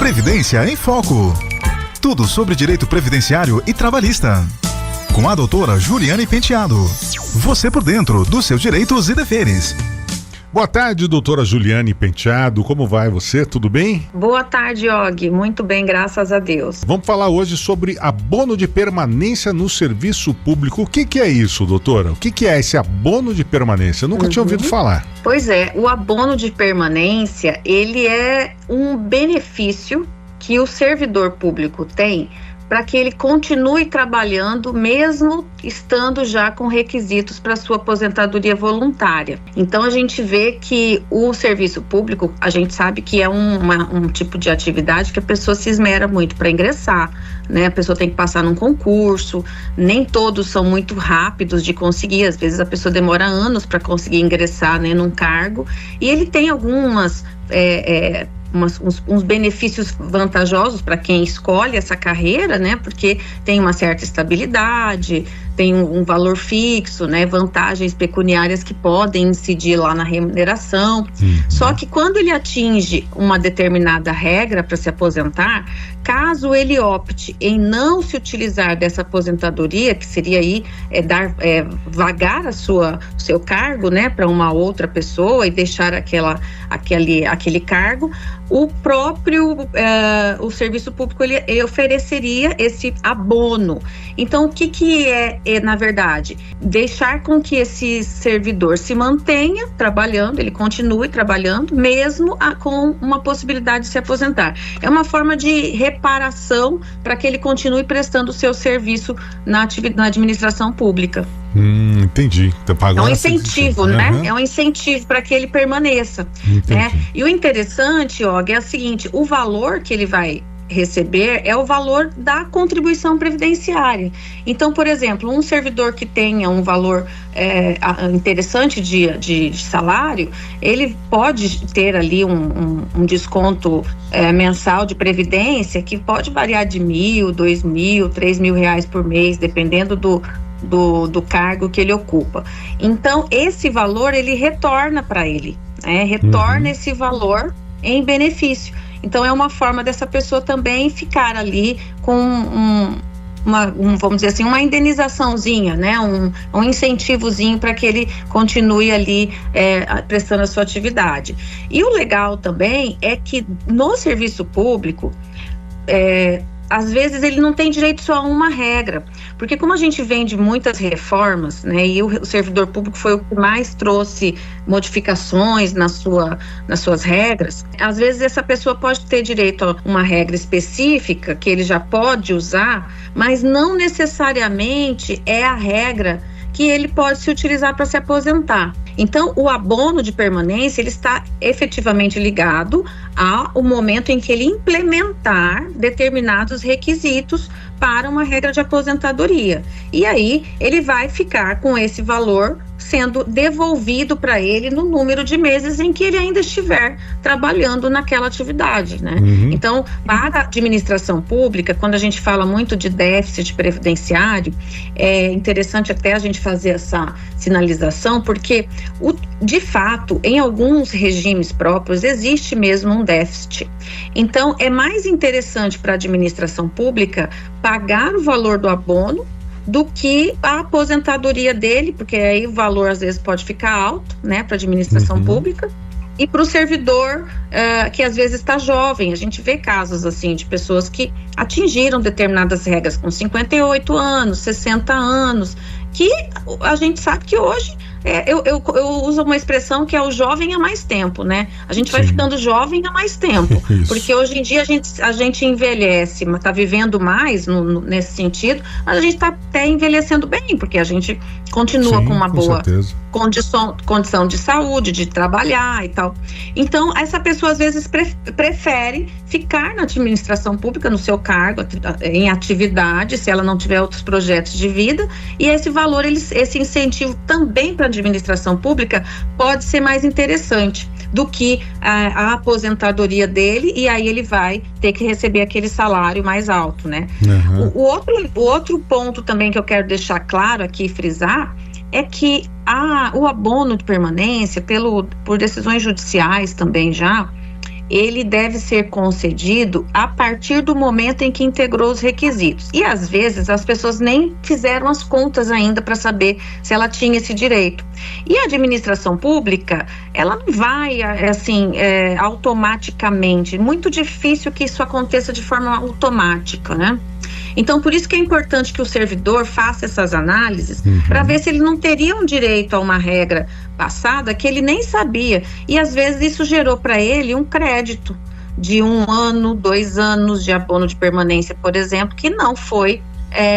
Previdência em Foco. Tudo sobre direito previdenciário e trabalhista. Com a doutora Juliane Penteado. Você por dentro dos seus direitos e deveres. Boa tarde, doutora Juliane Penteado. Como vai você? Tudo bem? Boa tarde, Og. Muito bem, graças a Deus. Vamos falar hoje sobre abono de permanência no serviço público. O que é isso, doutora? O que é esse abono de permanência? Eu nunca tinha ouvido falar. Pois é, o abono de permanência, ele é um benefício que o servidor público tem para que ele continue trabalhando mesmo estando já com requisitos para sua aposentadoria voluntária. Então a gente vê que o serviço público, a gente sabe que é um tipo de atividade que a pessoa se esmera muito para ingressar, né? A pessoa tem que passar num concurso, nem todos são muito rápidos de conseguir, às vezes a pessoa demora anos para conseguir ingressar, né, num cargo, e ele tem algumas uns benefícios vantajosos para quem escolhe essa carreira, né? Porque tem uma certa estabilidade, tem um valor fixo, né? Vantagens pecuniárias que podem incidir lá na remuneração. Só que quando ele atinge uma determinada regra para se aposentar, caso ele opte em não se utilizar dessa aposentadoria, que seria aí vagar o seu cargo, né, para uma outra pessoa e deixar aquele cargo, o próprio o serviço público ele ofereceria esse abono. Então, o que é, na verdade, deixar com que esse servidor se mantenha trabalhando, ele continue trabalhando, mesmo com uma possibilidade de se aposentar. É uma forma de reparação para que ele continue prestando o seu serviço na administração pública. Entendi. É um incentivo, né? Uhum. É um incentivo para que ele permaneça. Né? E o interessante, Og, é o seguinte: o valor que ele vai receber é o valor da contribuição previdenciária. Então, por exemplo, um servidor que tenha um valor interessante de salário, ele pode ter ali um desconto mensal de previdência que pode variar de R$1.000, R$2.000, R$3.000 por mês, dependendo do cargo que ele ocupa. Então, esse valor ele retorna para ele, retorna esse valor em benefício. Então, é uma forma dessa pessoa também ficar ali com vamos dizer assim, uma indenizaçãozinha, né? Um incentivozinho para que ele continue ali prestando a sua atividade. E o legal também é que no serviço público, às vezes ele não tem direito só a uma regra, porque como a gente vem de muitas reformas, né, e o servidor público foi o que mais trouxe modificações nas suas regras, às vezes essa pessoa pode ter direito a uma regra específica que ele já pode usar, mas não necessariamente é a regra que ele pode se utilizar para se aposentar. Então, o abono de permanência, ele está efetivamente ligado ao momento em que ele implementar determinados requisitos para uma regra de aposentadoria. E aí, ele vai ficar com esse valor sendo devolvido para ele no número de meses em que ele ainda estiver trabalhando naquela atividade, né? Então, para a administração pública, quando a gente fala muito de déficit previdenciário, é interessante até a gente fazer essa sinalização, porque, de fato, em alguns regimes próprios, existe mesmo um déficit. Então, é mais interessante para a administração pública pagar o valor do abono do que a aposentadoria dele, porque aí o valor às vezes pode ficar alto, né, para a administração pública, e para o servidor que às vezes está jovem. A gente vê casos assim de pessoas que atingiram determinadas regras com 58 anos, 60 anos, que a gente sabe que hoje eu uso uma expressão que é o jovem há mais tempo, né? A gente vai ficando jovem há mais tempo, porque hoje em dia a gente envelhece, mas está vivendo mais nesse sentido, mas a gente está até envelhecendo bem, porque a gente continua com uma boa condição de saúde, de trabalhar e tal. Então, essa pessoa às vezes prefere ficar na administração pública, no seu cargo, em atividade, se ela não tiver outros projetos de vida, e esse valor, esse incentivo também para a administração pública pode ser mais interessante do que a aposentadoria dele, e aí ele vai ter que receber aquele salário mais alto, né? O outro ponto também que eu quero deixar claro aqui, frisar, é que o abono de permanência, por decisões judiciais também já, ele deve ser concedido a partir do momento em que integrou os requisitos. E às vezes as pessoas nem fizeram as contas ainda para saber se ela tinha esse direito. E a administração pública, ela não vai assim automaticamente. Muito difícil que isso aconteça de forma automática, né? Então, por isso que é importante que o servidor faça essas análises para ver se ele não teria um direito a uma regra passada que ele nem sabia. E, às vezes, isso gerou para ele um crédito de 1 ano, 2 anos de abono de permanência, por exemplo, que não foi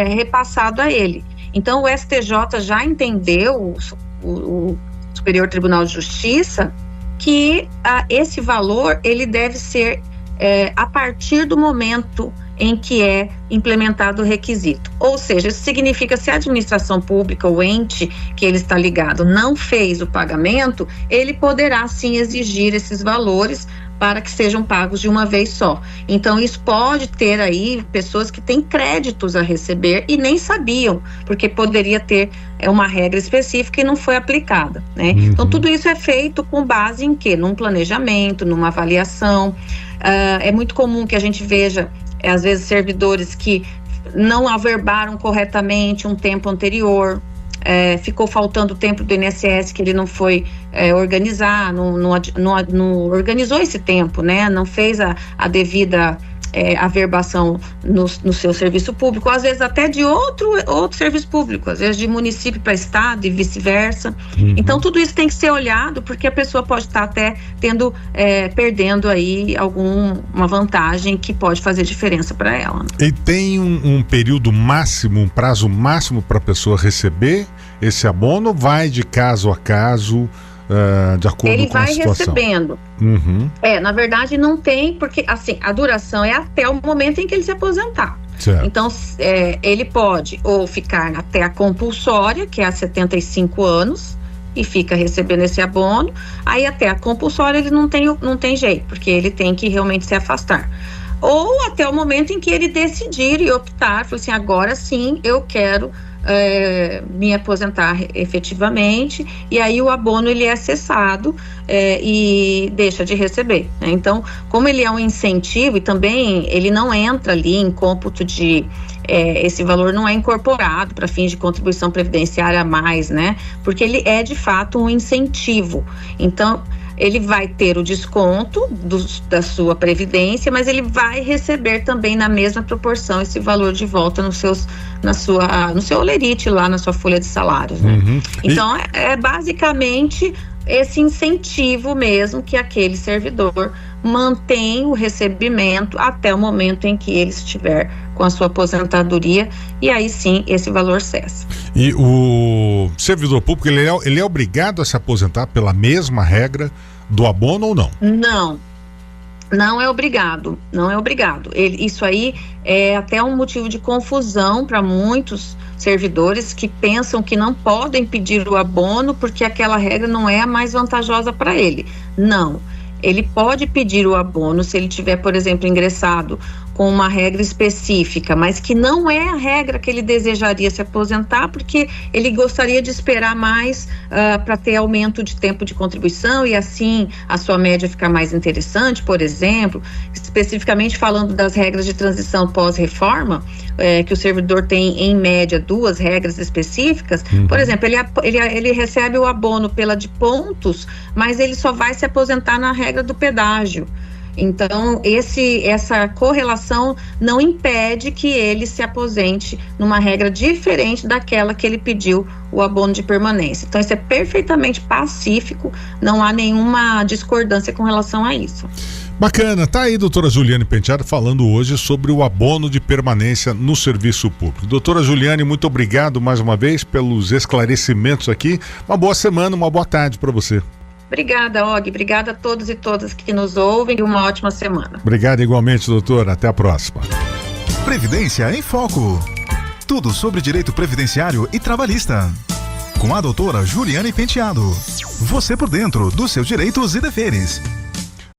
repassado a ele. Então, o STJ já entendeu, o Superior Tribunal de Justiça, que esse valor ele deve ser a partir do momento em que é implementado o requisito. Ou seja, isso significa se a administração pública, o ente que ele está ligado, não fez o pagamento, ele poderá sim exigir esses valores para que sejam pagos de uma vez só. Então, isso pode ter aí pessoas que têm créditos a receber e nem sabiam, porque poderia ter uma regra específica e não foi aplicada, né? Então, tudo isso é feito com base em quê? Num planejamento, numa avaliação. É muito comum que a gente veja às vezes servidores que não averbaram corretamente um tempo anterior, ficou faltando o tempo do INSS que ele não foi organizar, não organizou esse tempo, né? Não fez a devida averbação no seu serviço público, às vezes até de outro serviço público, às vezes de município para estado e vice-versa. Então tudo isso tem que ser olhado, porque a pessoa pode estar até perdendo aí uma vantagem que pode fazer diferença para ela, né? E tem um período máximo, um prazo máximo para a pessoa receber esse abono, vai de caso a caso, de acordo com a situação? Ele vai recebendo. Na verdade não tem, porque assim, a duração é até o momento em que ele se aposentar. Certo. Então, ele pode ou ficar até a compulsória, que é a 75 anos, e fica recebendo esse abono. Aí até a compulsória ele não tem jeito, porque ele tem que realmente se afastar. Ou até o momento em que ele decidir e optar, falar assim, agora sim eu quero me aposentar efetivamente, e aí o abono ele é cessado e deixa de receber, né? Então, como ele é um incentivo e também ele não entra ali em cômputo de esse valor não é incorporado para fins de contribuição previdenciária a mais, né? Porque ele é de fato um incentivo. Então, ele vai ter o desconto da sua previdência, mas ele vai receber também na mesma proporção esse valor de volta no seu olerite lá, na sua folha de salários, né? Então, é basicamente esse incentivo mesmo que aquele servidor mantém o recebimento até o momento em que ele estiver com a sua aposentadoria, e aí sim esse valor cessa. E o servidor público, ele é obrigado a se aposentar pela mesma regra do abono ou não? Não é obrigado, isso aí é até um motivo de confusão para muitos servidores que pensam que não podem pedir o abono porque aquela regra não é a mais vantajosa para ele. Não, ele pode pedir o abono se ele tiver, por exemplo, ingressado com uma regra específica, mas que não é a regra que ele desejaria se aposentar, porque ele gostaria de esperar mais para ter aumento de tempo de contribuição e assim a sua média ficar mais interessante, por exemplo, especificamente falando das regras de transição pós-reforma, que o servidor tem em média 2 regras específicas. Por exemplo, ele recebe o abono pela de pontos, mas ele só vai se aposentar na regra do pedágio. Então, essa correlação não impede que ele se aposente numa regra diferente daquela que ele pediu o abono de permanência. Então, isso é perfeitamente pacífico, não há nenhuma discordância com relação a isso. Bacana, tá aí doutora Juliane Penteado falando hoje sobre o abono de permanência no serviço público. Doutora Juliane, muito obrigado mais uma vez pelos esclarecimentos aqui. Uma boa semana, uma boa tarde para você. Obrigada, Og. Obrigada a todos e todas que nos ouvem e uma ótima semana. Obrigado igualmente, doutora. Até a próxima. Previdência em Foco. Tudo sobre direito previdenciário e trabalhista. Com a doutora Juliane Penteado. Você por dentro dos seus direitos e deveres.